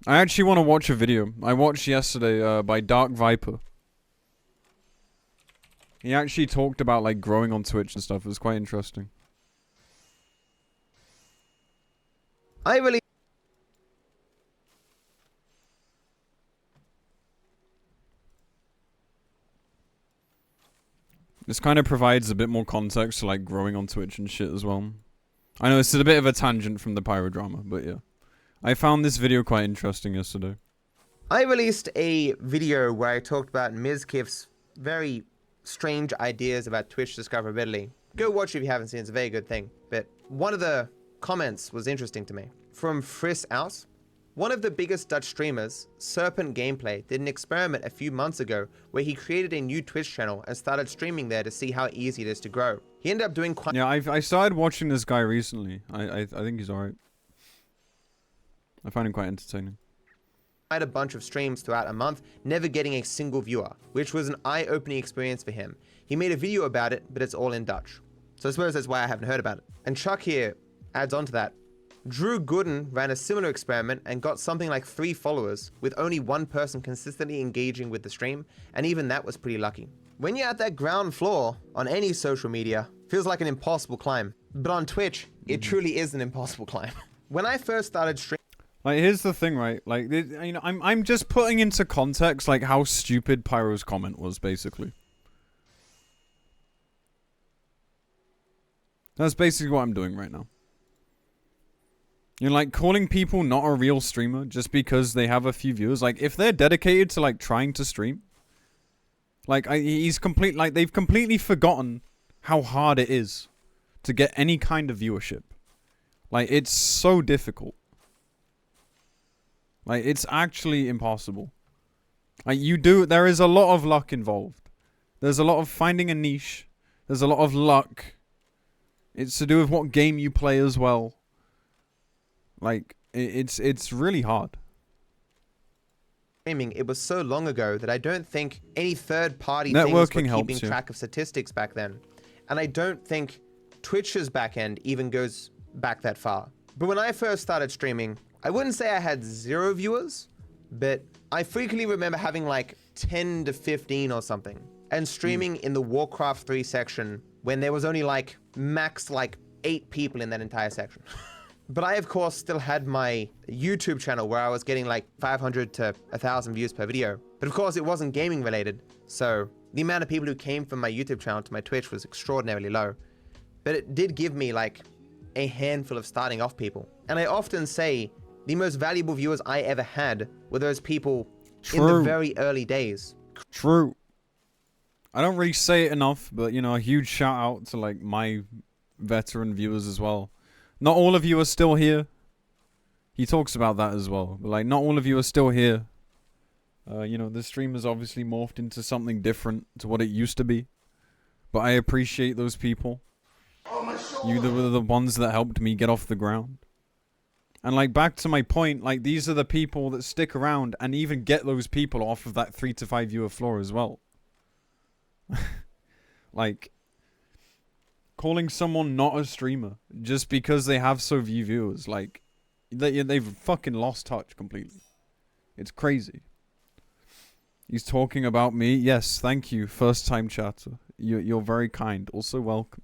I actually want to watch a video I watched yesterday by Dark Viper. He actually talked about like growing on Twitch and stuff. It was quite interesting. I really This kind of provides a bit more context to like growing on Twitch and shit as well. I know this is a bit of a tangent from the pyro drama, but yeah. I found this video quite interesting yesterday. I released a video where I talked about Mizkif's very strange ideas about Twitch discoverability. Go watch it if you haven't seen it, it's a very good thing. But one of the comments was interesting to me. From Friss Aus. One of the biggest Dutch streamers, Serpent Gameplay, did an experiment a few months ago where he created a new Twitch channel and started streaming there to see how easy it is to grow. He ended up doing quite— Yeah, I started watching this guy recently. I think he's alright. I find him quite entertaining. A bunch of streams throughout a month, never getting a single viewer, which was an eye-opening experience for him. He made a video about it, but it's all in Dutch. So I suppose that's why I haven't heard about it. And Chuck here adds on to that. Drew Gooden ran a similar experiment and got something like 3 followers, with only one person consistently engaging with the stream, and even that was pretty lucky. When you're at that ground floor on any social media, feels like an impossible climb. But on Twitch, it truly is an impossible climb. When I first started streaming, like, here's the thing, right? Like, you know, I'm just putting into context like how stupid Pyro's comment was, basically. That's basically what I'm doing right now. You're like calling people not a real streamer just because they have a few viewers. Like, if they're dedicated to like trying to stream, like they've completely forgotten how hard it is to get any kind of viewership. Like, it's so difficult. Like, it's actually impossible. Like, there is a lot of luck involved. There's a lot of finding a niche. There's a lot of luck. It's to do with what game you play as well. Like, it's really hard. It was so long ago that I don't think any third-party Networking things were helps, keeping track of statistics back then. And I don't think Twitch's backend even goes back that far. But when I first started streaming, I wouldn't say I had 0 viewers, but I frequently remember having like 10 to 15 or something. And streaming in the Warcraft 3 section when there was only like max like 8 people in that entire section. But I, of course, still had my YouTube channel where I was getting like 500 to 1,000 views per video. But of course, it wasn't gaming related. So the amount of people who came from my YouTube channel to my Twitch was extraordinarily low. But it did give me like a handful of starting off people. And I often say the most valuable viewers I ever had were those people in the very early days. True. I don't really say it enough, but you know, a huge shout out to like my veteran viewers as well. Not all of you are still here. He talks about that as well. But like, not all of you are still here. You know, the stream has obviously morphed into something different to what it used to be. But I appreciate those people. You were the ones that helped me get off the ground. And like, back to my point, like, these are the people that stick around and even get those people off of that 3 to 5 viewer floor as well. Like, calling someone not a streamer just because they have so few viewers, like, they've fucking lost touch completely. It's crazy. He's talking about me. Yes, thank you, first time chatter. You're very kind. Also welcome.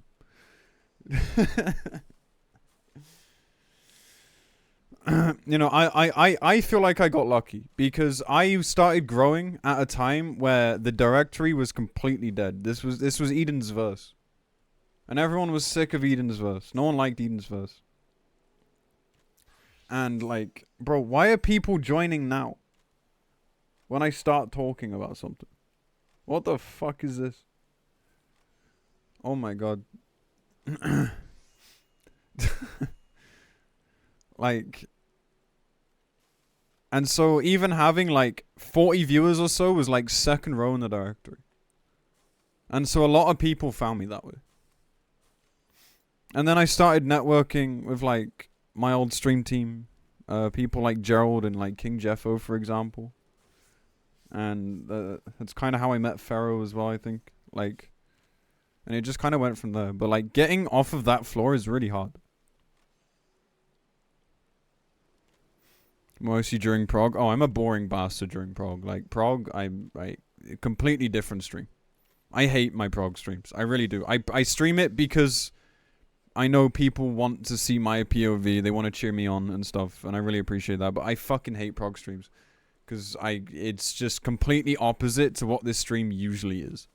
You know, I feel like I got lucky because I started growing at a time where the directory was completely dead. This was Eden's verse. And everyone was sick of Eden's verse. No one liked Eden's verse. And like, bro, why are people joining now? When I start talking about something. What the fuck is this? Oh my god. Like, and so even having like 40 viewers or so was like second row in the directory. And so a lot of people found me that way. And then I started networking with like my old stream team. People like Gerald and like King Jeffo, for example. And that's kind of how I met Pharaoh as well, I think. Like, and it just kind of went from there. But like, getting off of that floor is really hard. Mostly during prog. Oh, I'm a boring bastard during prog. Like prog, I'm like a completely different stream. I hate my prog streams. I really do. I stream it because I know people want to see my POV. They want to cheer me on and stuff, and I really appreciate that. But I fucking hate prog streams because it's just completely opposite to what this stream usually is.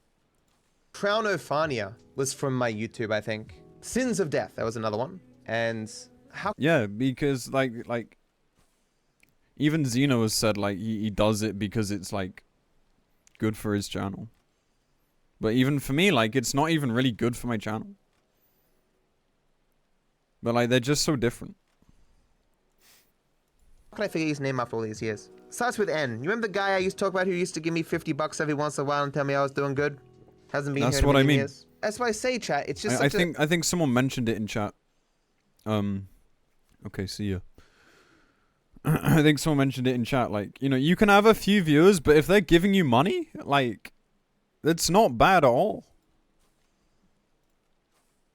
Crownophania was from my YouTube, I think. Sins of Death, that was another one. And how... Yeah, because like even Zeno has said like he does it because it's like good for his channel. But even for me, like it's not even really good for my channel. But like they're just so different. How can I forget his name after all these years? Starts with N. You remember the guy I used to talk about who used to give me $50 every once in a while and tell me I was doing good? Hasn't been That's here in a what I million mean. years. That's why I say, chat. It's just I think someone mentioned it in chat. Okay, see ya. I think someone mentioned it in chat. Like, you know, you can have a few viewers, but if they're giving you money, like, it's not bad at all.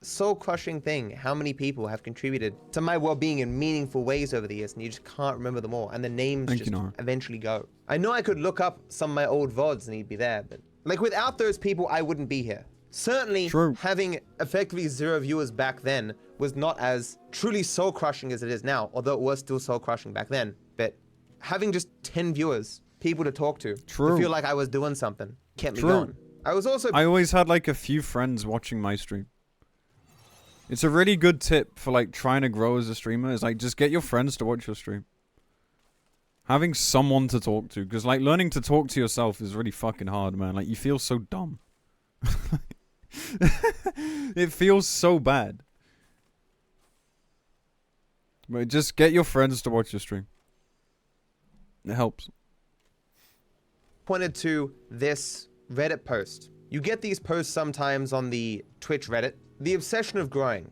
soul-crushing thing how many people have contributed to my well-being in meaningful ways over the years, and you just can't remember them all, and the names just eventually go. I know I could look up some of my old VODs and he'd be there, but like without those people, I wouldn't be here. Certainly, having effectively 0 viewers back then was not as truly soul-crushing as it is now, although it was still soul-crushing back then. But having just 10 viewers, people to talk to feel like I was doing something, kept me going. I always had like a few friends watching my stream. It's a really good tip for like trying to grow as a streamer, is like just get your friends to watch your stream. Having someone to talk to, because like learning to talk to yourself is really fucking hard, man. Like you feel so dumb. It feels so bad. But just get your friends to watch your stream. It helps. Pointed to this Reddit post. You get these posts sometimes on the Twitch Reddit. The obsession of growing.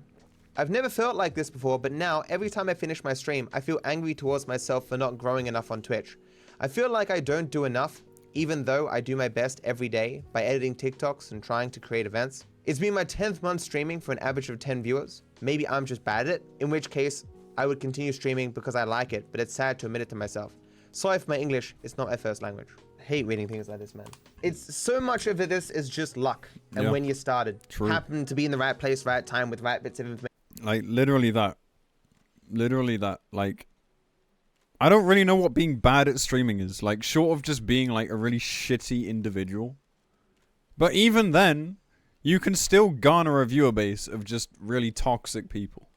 I've never felt like this before, but now every time I finish my stream, I feel angry towards myself for not growing enough on Twitch. I feel like I don't do enough, even though I do my best every day by editing TikToks and trying to create events. It's been my 10th month streaming for an average of 10 viewers. Maybe I'm just bad at it, in which case I would continue streaming because I like it, but it's sad to admit it to myself. Sorry for my English, it's not my first language. I hate reading things like this, man. It's so much of this is just luck and when you started. Happened to be in the right place, right time with right bits of information. Like literally that. Literally that. Like I don't really know what being bad at streaming is. Like short of just being like a really shitty individual. But even then, you can still garner a viewer base of just really toxic people.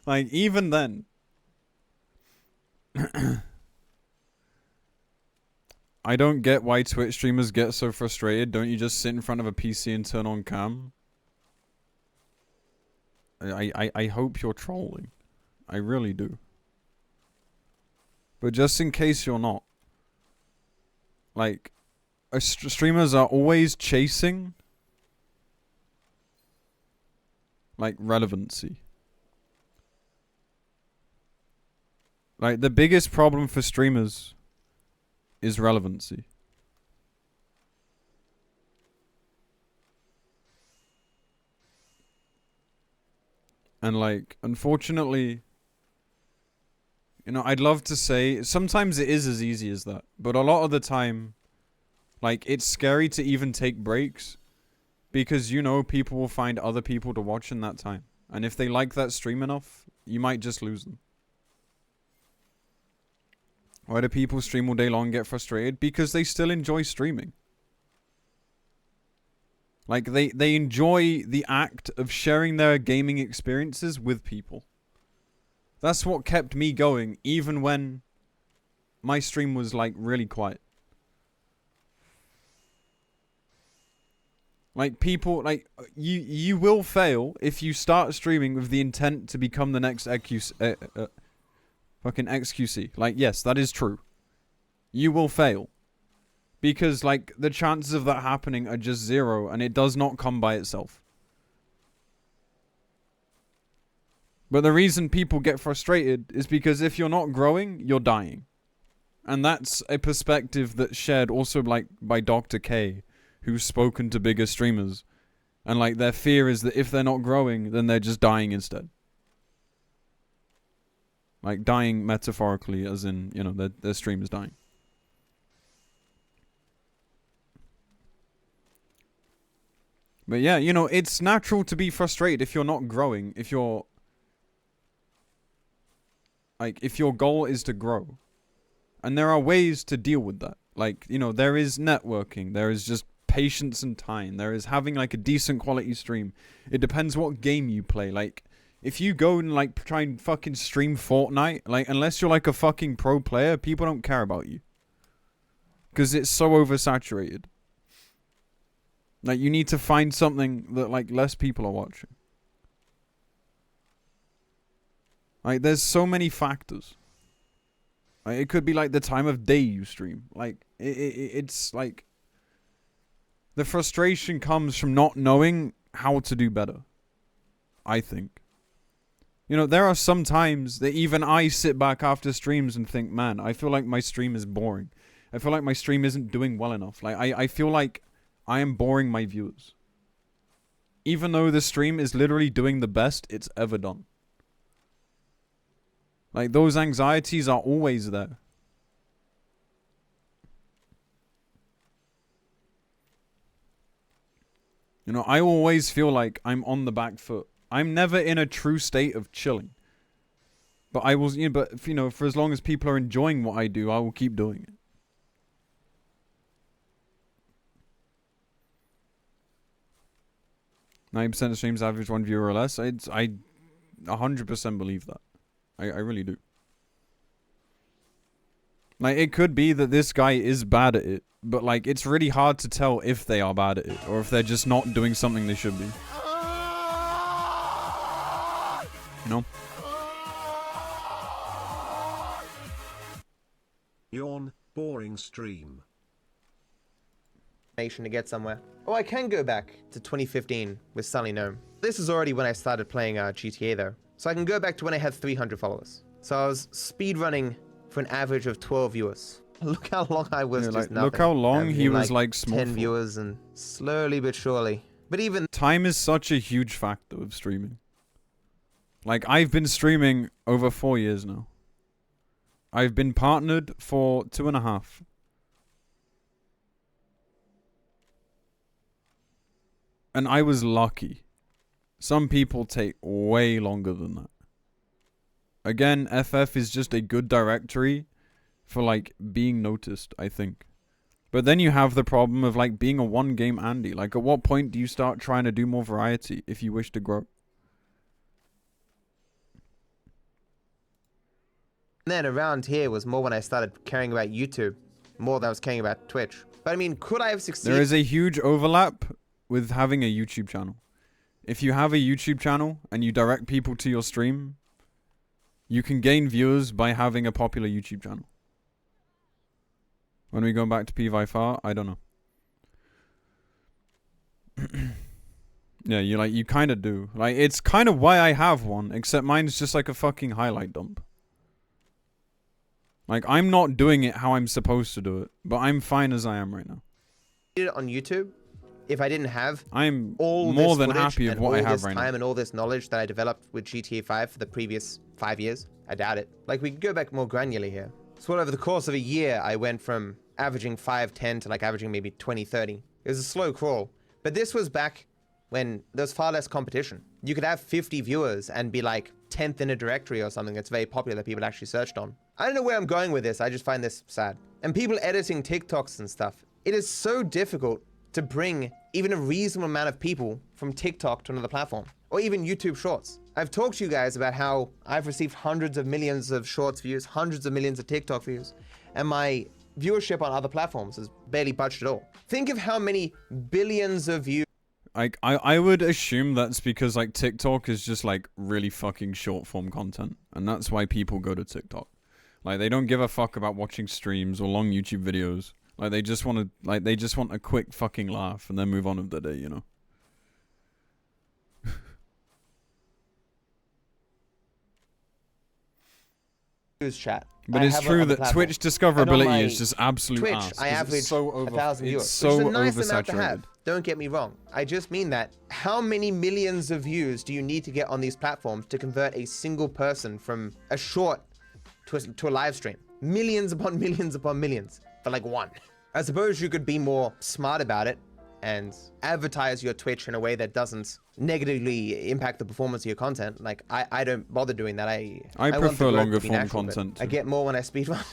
Like even then. I don't get why Twitch streamers get so frustrated. Don't you just sit in front of a PC and turn on cam? I hope you're trolling. I really do. But just in case you're not. Like, streamers are always chasing like relevancy. Like the biggest problem for streamers is relevancy. And like, unfortunately, you know, I'd love to say sometimes it is as easy as that, but a lot of the time, like, it's scary to even take breaks because, you know, people will find other people to watch in that time. And if they like that stream enough, you might just lose them. Why do people stream all day long and get frustrated? Because they still enjoy streaming. Like, they enjoy the act of sharing their gaming experiences with people. That's what kept me going, even when my stream was, like, really quiet. Like, people, like, you will fail if you start streaming with the intent to become the next fucking XQC. Like, yes, that is true. You will fail. Because, like, the chances of that happening are just 0, and it does not come by itself. But the reason people get frustrated is because if you're not growing, you're dying. And that's a perspective that's shared also, like, by Dr. K, who's spoken to bigger streamers. And, like, their fear is that if they're not growing, then they're just dying instead. Like dying metaphorically, as in, you know, their stream is dying. But yeah, you know, it's natural to be frustrated if you're not growing, if you're... Like, if your goal is to grow. And there are ways to deal with that. Like, you know, there is networking, there is just patience and time, there is having, like, a decent quality stream. It depends what game you play, like... If you go and, like, try and fucking stream Fortnite, like, unless you're, like, a fucking pro player, people don't care about you. Because it's so oversaturated. Like, you need to find something that, like, less people are watching. Like, there's so many factors. Like, it could be, like, the time of day you stream. Like, it's, like... The frustration comes from not knowing how to do better. I think. You know, there are some times that even I sit back after streams and think, man, I feel like my stream is boring. I feel like my stream isn't doing well enough. Like, I feel like I am boring my viewers. Even though the stream is literally doing the best it's ever done. Like, those anxieties are always there. You know, I always feel like I'm on the back foot. I'm never in a true state of chilling. But I will, you know, but, you know, for as long as people are enjoying what I do, I will keep doing it. %9% of streams average 1 viewer or less. I 100% believe that. I really do. Like, it could be that this guy is bad at it, but, like, it's really hard to tell if they are bad at it, or if they're just not doing something they should be. You know? Yawn, boring stream. To get somewhere. Oh, I can go back to 2015 with Sully Gnome. This is already when I started playing GTA though. So I can go back to when I had 300 followers. So I was speedrunning for an average of 12 viewers. Look how long I was, yeah, just like, nothing. Look how long he was like small 10 viewers, and slowly but surely. But even time is such a huge factor of streaming. Like, I've been streaming over 4 years now. I've been partnered for 2.5. And I was lucky. Some people take way longer than that. Again, FF is just a good directory for, like, being noticed, I think. But then you have the problem of, like, being a one-game Andy. Like, at what point do you start trying to do more variety if you wish to grow? And then around here was more when I started caring about YouTube, more than I was caring about Twitch. But I mean, could I have succeeded? There is a huge overlap with having a YouTube channel. If you have a YouTube channel and you direct people to your stream, you can gain viewers by having a popular YouTube channel. When we go back to PVFR, I don't know. Yeah, you kind of do. Like, it's kind of why I have one, except mine's just like a fucking highlight dump. Like, I'm not doing it how I'm supposed to do it, but I'm fine as I am right now. On YouTube, if I didn't have I'm all more this than happy with what I have right now. And all this knowledge that I developed with GTA 5 for the previous 5 years, I doubt it. Like, we could go back more granularly here. So over the course of a year, I went from averaging 5-10 to like averaging maybe 20-30. It was a slow crawl. But this was back when there was far less competition. You could have 50 viewers and be like 10th in a directory or something that's very popular that people actually searched on. I don't know where I'm going with this. I just find this sad. And people editing TikToks and stuff. It is so difficult to bring even a reasonable amount of people from TikTok to another platform, or even YouTube Shorts. I've talked to you guys about how I've received hundreds of millions of Shorts views, hundreds of millions of TikTok views, and my viewership on other platforms has barely budged at all. Think of how many billions of views. Like, I would assume that's because, like, TikTok is just, like, really fucking short form content, and that's why people go to TikTok. Like, they don't give a fuck about watching streams or long YouTube videos. Like, they just want a quick fucking laugh and then move on with their day, you know? Chat. But it's true that Twitch discoverability is just absolute Twitch, ass. I average so 1,000 viewers, it's so which is a nice amount to oversaturated. have. Don't get me wrong. I just mean that how many millions of views do you need to get on these platforms to convert a single person from a short to a live stream. Millions upon millions upon millions for like one. I suppose you could be more smart about it and advertise your Twitch in a way that doesn't negatively impact the performance of your content. Like I don't bother doing that. I want the prefer growth longer to be form natural, content I too. get more when I speedrun.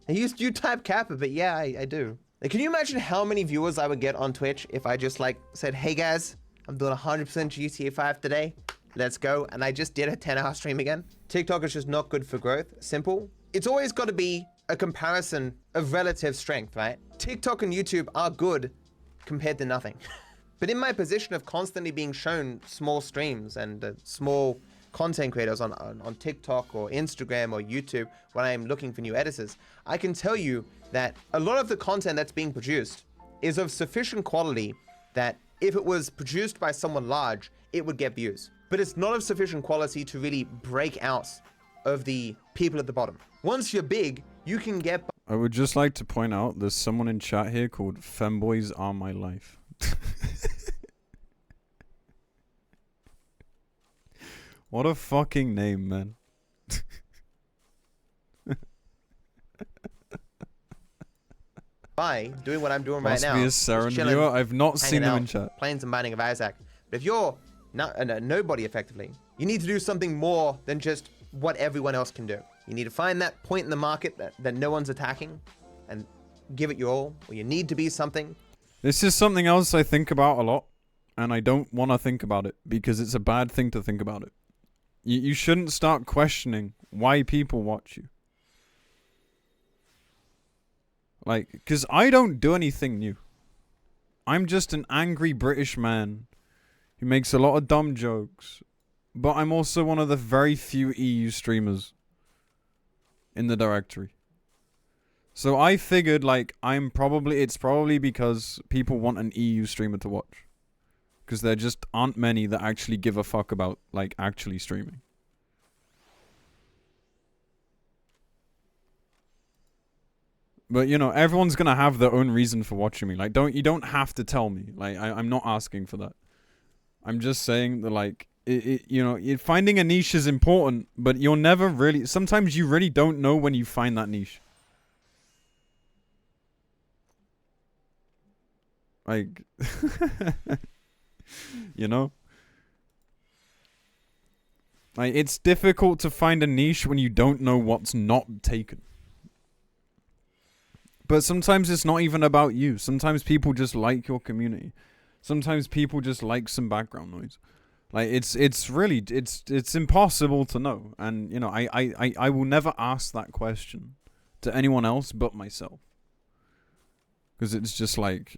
You type Kappa, but yeah, I do. Like, can you imagine how many viewers I would get on Twitch if I just like said, hey guys, I'm doing 100% GTA 5 today. Let's go. And I just did a 10-hour stream again. TikTok is just not good for growth. Simple. It's always got to be a comparison of relative strength, right? TikTok and YouTube are good compared to nothing. But in my position of constantly being shown small streams and small content creators on TikTok or Instagram or YouTube when I'm looking for new editors, I can tell you that a lot of the content that's being produced is of sufficient quality that if it was produced by someone large, it would get views. But it's not of sufficient quality to really break out of the people at the bottom. Once you're big, you can get... I would just like to point out there's someone in chat here called Femboys Are My Life. What a fucking name, man. by doing what I'm doing Must right now. be a just chilling, Serenaya. I've not seen hanging them in out, chat. playing some Binding of Isaac. But if you're not nobody effectively, you need to do something more than just what everyone else can do. You need to find that point in the market that no one's attacking and give it your all, or you need to be something. This is something else I think about a lot, and I don't want to think about it because it's a bad thing to think about it. You shouldn't start questioning why people watch you. Like, because I don't do anything new. I'm just an angry British man who makes a lot of dumb jokes, but I'm also one of the very few EU streamers in the directory. So I figured, like, it's probably because people want an EU streamer to watch. Because there just aren't many that actually give a fuck about, like, actually streaming. But, you know, everyone's gonna have their own reason for watching me. Like, you don't have to tell me. Like, I'm not asking for that. I'm just saying that, like, finding a niche is important, but you'll never really... Sometimes you really don't know when you find that niche. Like... you know? Like, it's difficult to find a niche when you don't know what's not taken. But sometimes it's not even about you. Sometimes people just like your community. Sometimes people just like some background noise. Like, it's really impossible to know. And, you know, I will never ask that question to anyone else but myself. Because it's just like...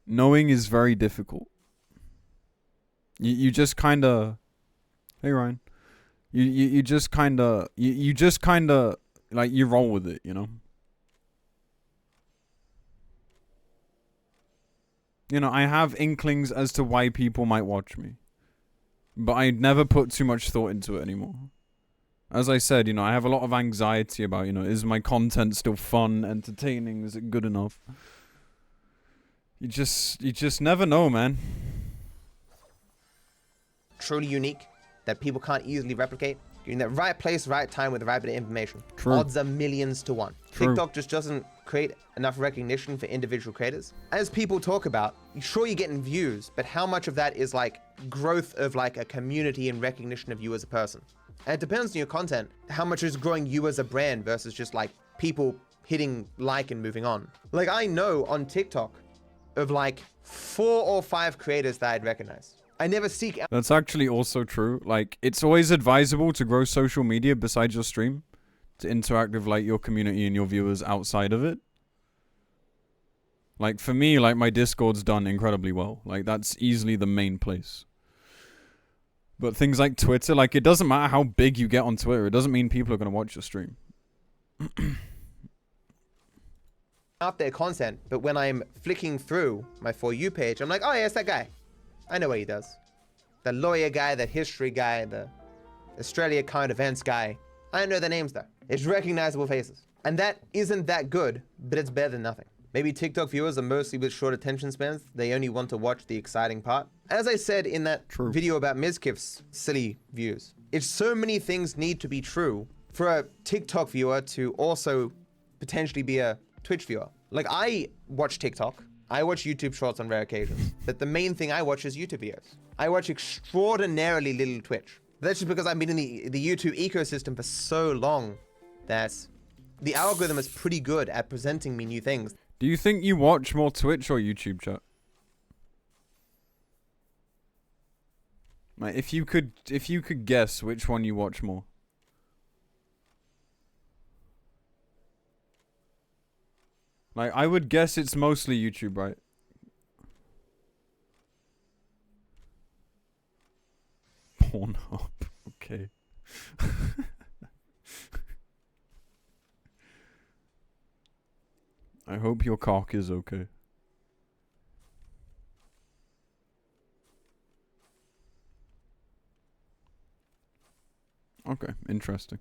Knowing is very difficult. You just kind of... Hey, Ryan. You just kind of... You just kind of... Like, you roll with it, you know? You know, I have inklings as to why people might watch me. But I never put too much thought into it anymore. As I said, you know, I have a lot of anxiety about, you know, is my content still fun, entertaining, is it good enough? You just never know, man. Truly unique, that people can't easily replicate. You're in the right place, right time with the right bit of information. True. Odds are millions to one. True. TikTok just doesn't create enough recognition for individual creators. As people talk about, sure you're getting views, but how much of that is like growth of like a community and recognition of you as a person? And it depends on your content, how much is growing you as a brand versus just like people hitting like and moving on. Like, I know on TikTok of like 4 or 5 creators that I'd recognize. I never seek out. That's actually also true. Like, it's always advisable to grow social media besides your stream, to interact with like your community and your viewers outside of it. Like, for me, like, my Discord's done incredibly well. Like, that's easily the main place. But things like Twitter, like, it doesn't matter how big you get on Twitter. It doesn't mean people are going to watch your stream. Out their content, but when I'm flicking through my For You page, I'm like, oh yeah, it's that guy. I know what he does. The lawyer guy, the history guy, the Australia current events guy. I don't know their names though. It's recognizable faces. And that isn't that good, but it's better than nothing. Maybe TikTok viewers are mostly with short attention spans. They only want to watch the exciting part. As I said in that video about Mizkif's silly views, if so many things need to be true for a TikTok viewer to also potentially be a Twitch viewer. Like, I watch TikTok, I watch YouTube Shorts on rare occasions, but the main thing I watch is YouTube videos. I watch extraordinarily little Twitch. That's just because I've been in the YouTube ecosystem for so long that the algorithm is pretty good at presenting me new things. Do you think you watch more Twitch or YouTube, chat? Like, if you could guess which one you watch more. Like, I would guess it's mostly YouTube, right? Pornhub. Okay. I hope your cock is okay. Okay, interesting.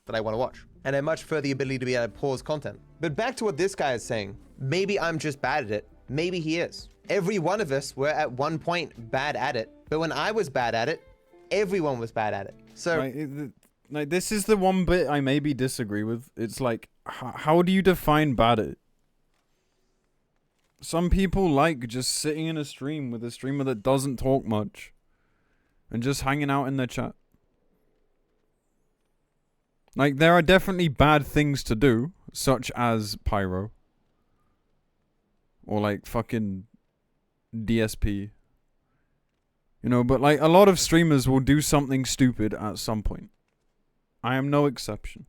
That I want to watch. And I much prefer the ability to be able to pause content. But back to what this guy is saying. Maybe I'm just bad at it. Maybe he is. Every one of us were at one point bad at it. But when I was bad at it, everyone was bad at it. So like this is the one bit I maybe disagree with. It's like, how do you define bad at it? Some people like just sitting in a stream with a streamer that doesn't talk much and just hanging out in their chat. Like, there are definitely bad things to do, such as pyro. Or like fucking DSP. You know, but like a lot of streamers will do something stupid at some point. I am no exception.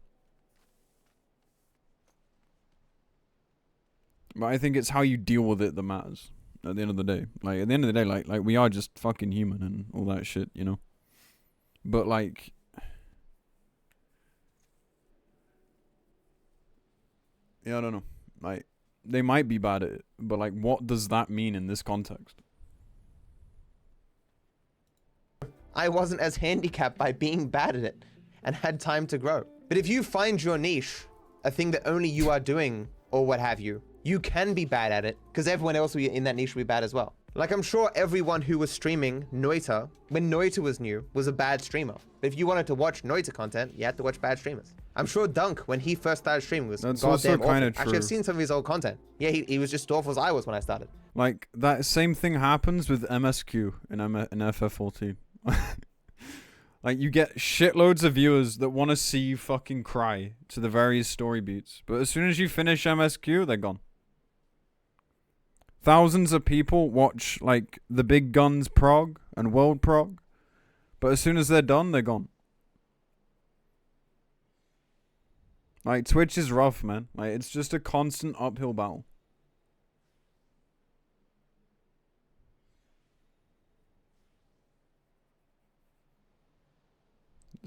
But I think it's how you deal with it that matters at the end of the day. Like, at the end of the day, like we are just fucking human and all that shit, you know? But like, yeah, I don't know. Like, they might be bad at it, but like, what does that mean in this context? I wasn't as handicapped by being bad at it and had time to grow. But if you find your niche, a thing that only you are doing or what have you, you can be bad at it because everyone else in that niche will be bad as well. Like, I'm sure everyone who was streaming Noita when Noita was new was a bad streamer. But if you wanted to watch Noita content, you had to watch bad streamers. I'm sure Dunk, when he first started streaming, was That's goddamn also kind awful. of true. Actually, I've seen some of his old content. Yeah, he was just awful as I was when I started. Like, that same thing happens with MSQ in FF14. Like, you get shitloads of viewers that want to see you fucking cry to the various story beats. But as soon as you finish MSQ, they're gone. Thousands of people watch, like, the big guns prog and world prog. But as soon as they're done, they're gone. Like, Twitch is rough, man. Like, it's just a constant uphill battle.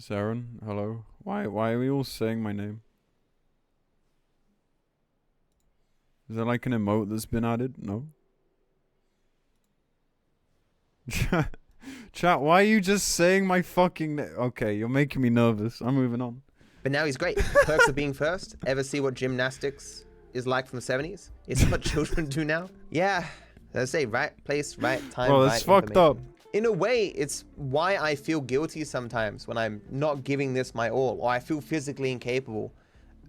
Saren, hello. Why are we all saying my name? Is there like an emote that's been added? No. Chat, why are you just saying my fucking name? Okay, you're making me nervous. I'm moving on. But now he's great. Perks of being first. Ever see what gymnastics is like from the 70s? It's what children do now. Yeah, let's say right place, right time, Bro, right that's fucked up. In a way, it's why I feel guilty sometimes when I'm not giving this my all, or I feel physically incapable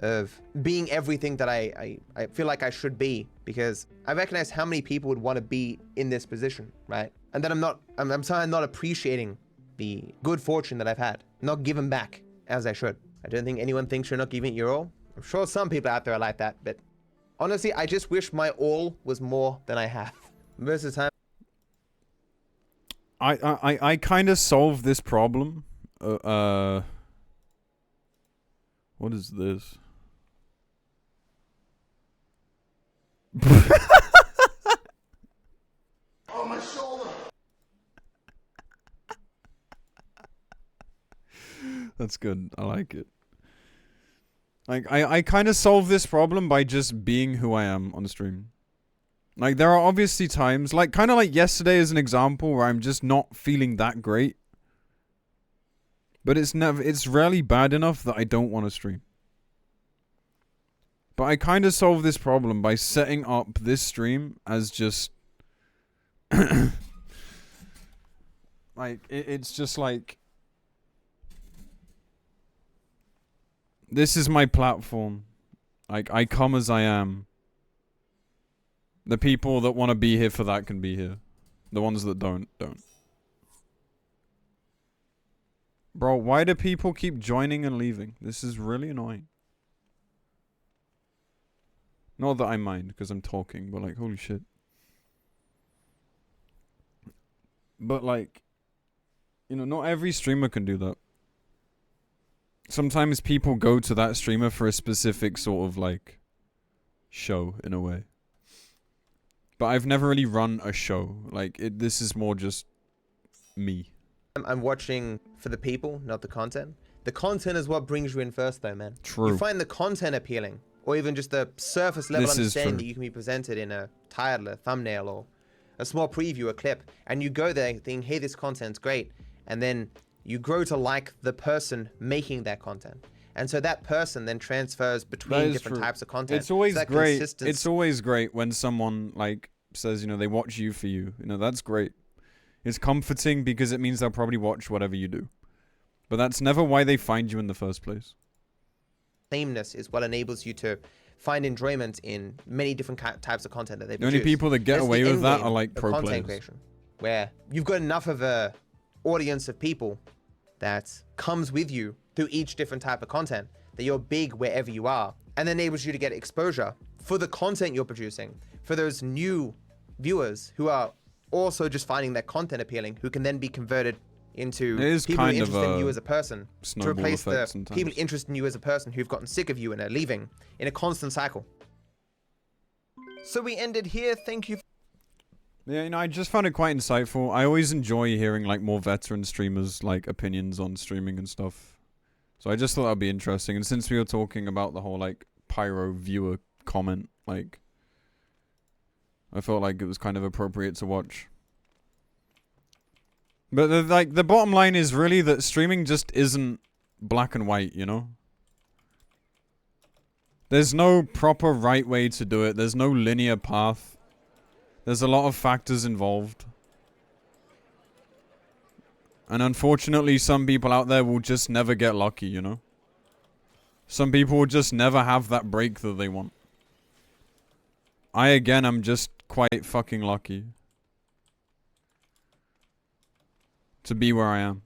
of being everything that I feel like I should be, because I recognize how many people would want to be in this position, right? And then I'm sorry, I'm not appreciating the good fortune that I've had, not giving back as I should. I don't think anyone thinks you're not giving it your all. I'm sure some people out there are like that, but honestly, I just wish my all was more than I have. Most of the time, I kind of solved this problem. What is this? Oh, my shoulder. That's good. I like it. Like, I kind of solved this problem by just being who I am on stream. Like, there are obviously times, like, kind of like yesterday as an example, where I'm just not feeling that great. But it's rarely bad enough that I don't want to stream. But I kind of solved this problem by setting up this stream as just... like, it's just like... This is my platform. Like, I come as I am. The people that want to be here for that can be here. The ones that don't. Bro, why do people keep joining and leaving? This is really annoying. Not that I mind, because I'm talking, but like, holy shit. But like, you know, not every streamer can do that. Sometimes people go to that streamer for a specific sort of like show in a way. But I've never really run a show. Like this is more just me. I'm watching for the people, not the content. The content is what brings you in first though, man. True. You find the content appealing, or even just the surface level This is understanding true. that you can be presented in a title, a thumbnail, or a small preview, a clip, and you go there thinking, hey, this content's great, and then you grow to like the person making that content. And so that person then transfers between different types of content. It's always so great. It's always great when someone like says, you know, they watch you for you. You know, that's great. It's comforting because it means they'll probably watch whatever you do. But that's never why they find you in the first place. Sameness is what enables you to find enjoyment in many different types of content that they The produce. only people that get That's away the with that end are game like of pro content players. creation, where you've got enough of a audience of people that comes with you through each different type of content that you're big wherever you are, and enables you to get exposure for the content you're producing, for those new viewers who are also just finding that content appealing, who can then be converted into people who are interested in you as a person, to replace the people interested in you as a person who've gotten sick of you and are leaving in a constant cycle. So we ended here. Thank you. Yeah, you know, I just found it quite insightful. I always enjoy hearing like more veteran streamers like opinions on streaming and stuff. So I just thought that'd be interesting. And since we were talking about the whole like pyro viewer comment, like I felt like it was kind of appropriate to watch. But the bottom line is really that streaming just isn't black and white, you know? There's no proper right way to do it. There's no linear path. There's a lot of factors involved. And unfortunately, some people out there will just never get lucky, you know? Some people will just never have that break that they want. I, again, am just quite fucking lucky to be where I am.